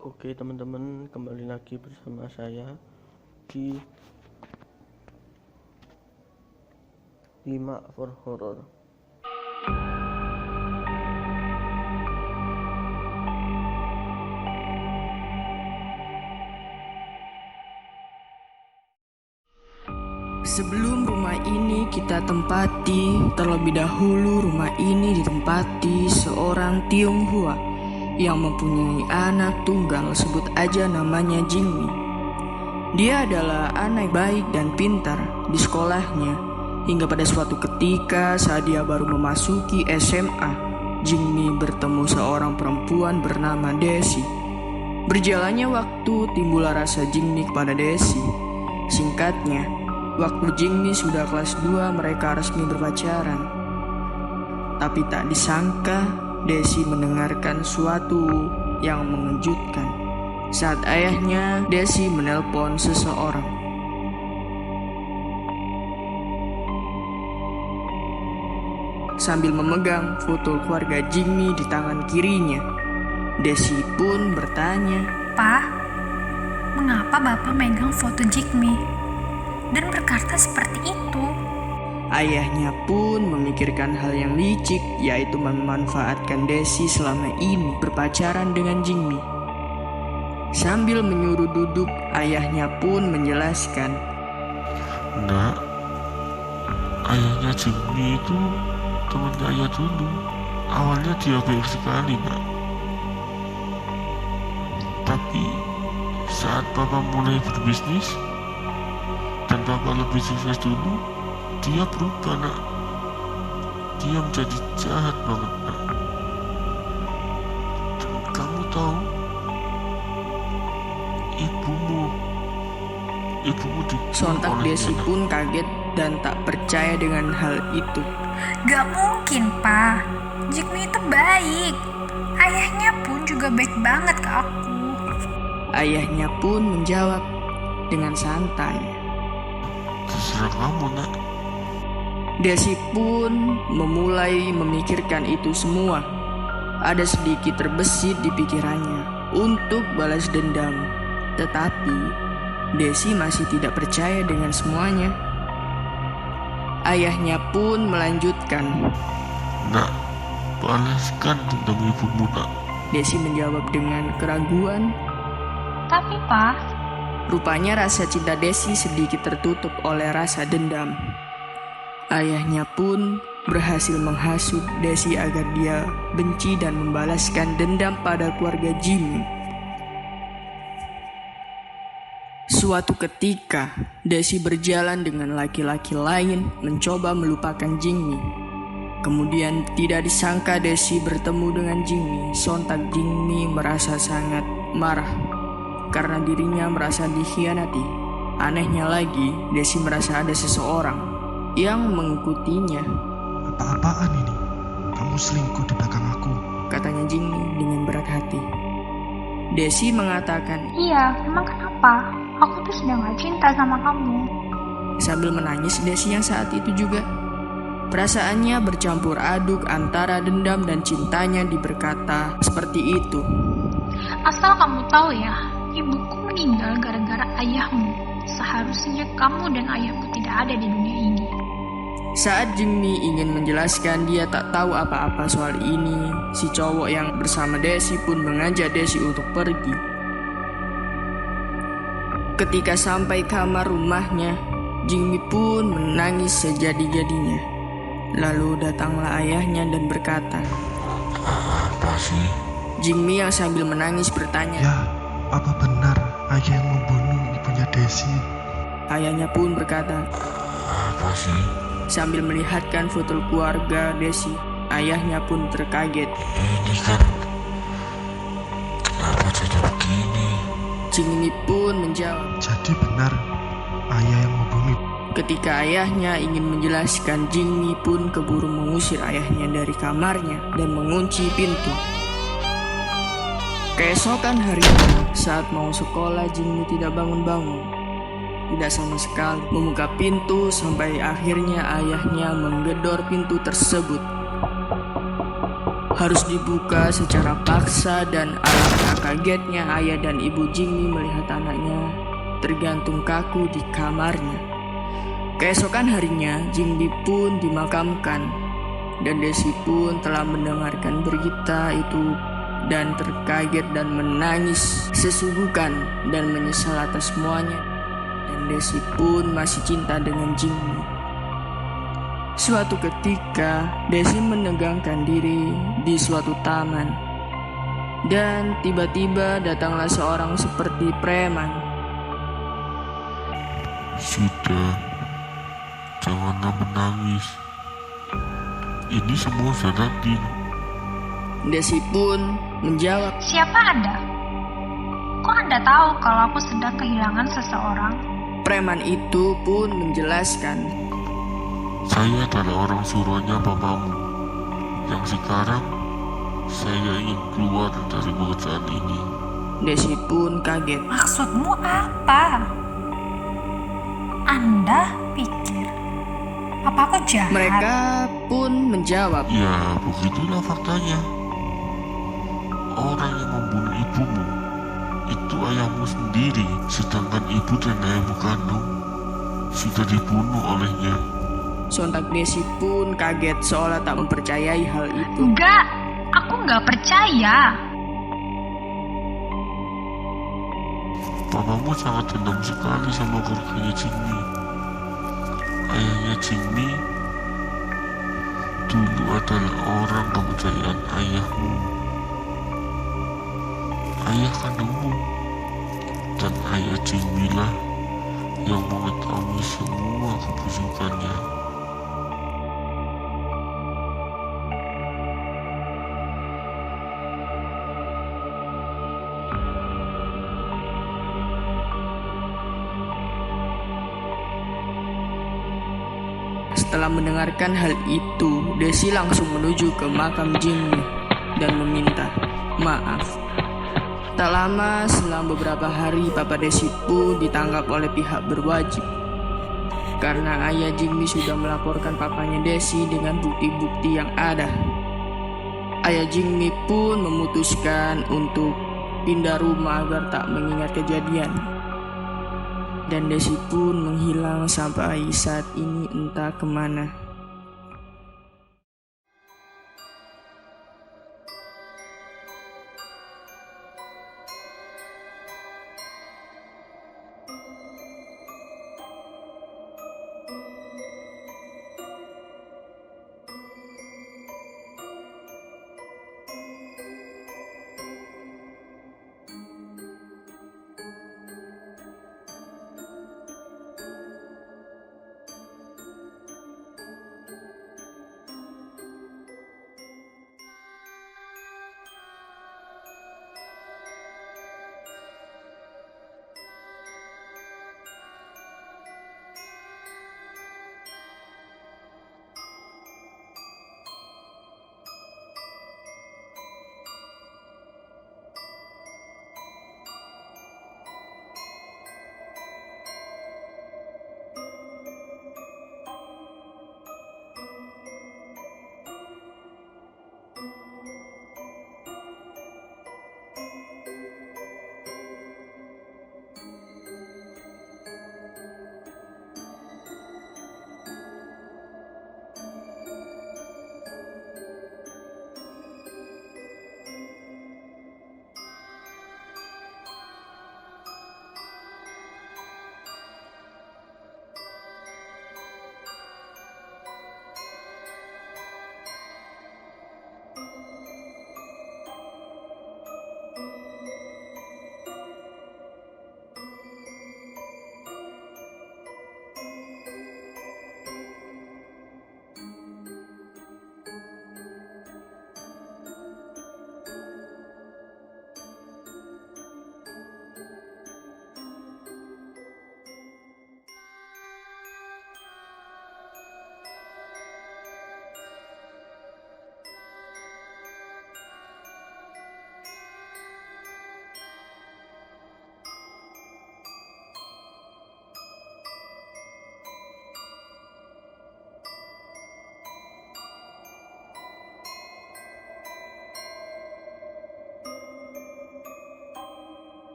Oke teman-teman, kembali lagi bersama saya di Bima for Horror. Sebelum rumah ini kita tempati, terlebih dahulu rumah ini ditempati seorang Tionghoa yang mempunyai anak tunggal, sebut aja namanya Jingmi. Dia adalah anak baik dan pintar di sekolahnya, hingga pada suatu ketika saat dia baru memasuki SMA, Jingmi bertemu seorang perempuan bernama Desi. Berjalannya waktu, timbullah rasa Jingmi kepada Desi. Singkatnya, waktu Jingmi sudah kelas 2 mereka resmi berpacaran. Tapi tak disangka Desi mendengarkan suatu yang mengejutkan saat ayahnya Desi menelpon seseorang. Sambil memegang foto keluarga Jingmi di tangan kirinya, Desi pun bertanya, "Pak, mengapa Bapak megang foto Jingmi dan berkata seperti itu?" Ayahnya pun memikirkan hal yang licik, yaitu memanfaatkan Desi selama ini berpacaran dengan Jingmi. Sambil menyuruh duduk, ayahnya pun menjelaskan, "Nak, ayahnya Jingmi itu temannya ayah dulu. Awalnya dia baik sekali, nak. Tapi saat papa mulai berbisnis dan papa lebih sukses dulu, dia berubah, nak. Dia menjadi jahat banget, nak. Dan kamu tahu, ibumu dibunuh sontak olehnya, Desi nak. pun kaget dan tak percaya dengan hal itu. "Gak mungkin, Pak. Jingmi itu baik. Ayahnya pun juga baik banget ke aku." Ayahnya pun menjawab dengan santai. Terserah kamu, nak. Desi pun memulai memikirkan itu semua. Ada sedikit terbesit di pikirannya untuk balas dendam. Tetapi Desi masih tidak percaya dengan semuanya. Ayahnya pun melanjutkan, Nak, balaskan dendam ibumu, nak. Desi menjawab dengan keraguan. "Tapi, Pak, Rupanya rasa cinta Desi sedikit tertutup oleh rasa dendam. Ayahnya pun berhasil menghasut Desi agar dia benci dan membalaskan dendam pada keluarga Jimmy. Suatu ketika, Desi berjalan dengan laki-laki lain mencoba melupakan Jingmi. Kemudian tidak disangka Desi bertemu dengan Jingmi. Sontak Jingmi merasa sangat marah karena dirinya merasa dikhianati. Anehnya lagi, Desi merasa ada seseorang yang mengikutinya. "Apa-apaan ini? Kamu selingkuh di belakang aku?" Katanya Jingmi dengan berat hati. Desi mengatakan, iya, memang kenapa? Aku tuh sedang gak cinta sama kamu." sambil menangis Desi yang saat itu juga. Perasaannya bercampur aduk antara dendam dan cintanya berkata seperti itu. "Asal kamu tahu ya, ibuku meninggal gara-gara ayahmu. Seharusnya kamu dan ayahmu tidak ada di dunia ini." Saat Jimmy ingin menjelaskan dia tak tahu apa-apa soal ini, si cowok yang bersama Desi pun mengajak Desi untuk pergi. Ketika sampai kamar rumahnya, Jimmy pun menangis sejadi-jadinya. Lalu datanglah ayahnya dan berkata, Apa sih? Jimmy yang sambil menangis bertanya. "Ya, apa benar ayah yang membunuh ibunya Desi?" Ayahnya pun berkata, Apa sih? sambil melihatkan foto keluarga Desi. Ayahnya pun terkaget. Ini kan kenapa jadi begini? Jimmy pun menjawab. "Jadi benar ayah yang membunuh." Ketika ayahnya ingin menjelaskan, Jingmi pun keburu mengusir ayahnya dari kamarnya dan mengunci pintu. Keesokan harinya, saat mau sekolah, Jingmi tidak bangun-bangun. Tidak sama sekali membuka pintu sampai akhirnya ayahnya menggedor pintu tersebut. harus dibuka secara paksa dan alangkah kagetnya ayah dan ibu Jingmi melihat anaknya tergantung kaku di kamarnya. Keesokan harinya, Jingmi pun dimakamkan dan Desi pun telah mendengarkan berita itu dan terkaget dan menangis sesungguhkan dan menyesal atas semuanya. Dan Desi pun masih cinta dengan Jingmi. Suatu ketika, Desi menegangkan diri di suatu taman. Dan tiba-tiba datanglah seorang seperti preman. Sudah, janganlah menangis. Ini semua sudah takdir. Desi pun menjawab, Siapa Anda? Kok Anda tahu kalau aku sedang kehilangan seseorang? preman itu pun menjelaskan, Saya adalah orang suruhannya papamu, yang sekarang saya ingin keluar dari pekerjaan ini. Desi pun kaget. Maksudmu apa? Anda pikir apa aku jahat? Mereka pun menjawab, Ya, begitulah faktanya. Orang yang membunuh ibumu itu ayahmu sendiri, sedangkan ibu dan ayahmu kandung sudah dibunuh olehnya. Sontak Desi pun kaget seolah tak mempercayai hal itu. Enggak, aku nggak percaya. Papamu sangat dendam sekali sama keluarganya Jingmi. Ayahnya Jingmi dulu adalah orang kepercayaan ayahmu, ayah kandungmu, dan ayah Jingmi lah yang mengetahui semua kebusukannya. Setelah mendengarkan hal itu, Desi langsung menuju ke makam Jingmi dan meminta maaf. Tak lama selang beberapa hari, Papa Desi pun ditangkap oleh pihak berwajib karena ayah Jingmi sudah melaporkan papanya Desi dengan bukti-bukti yang ada. Ayah Jingmi pun memutuskan untuk pindah rumah agar tak mengingat kejadian. Dan Desi pun menghilang sampai saat ini entah kemana.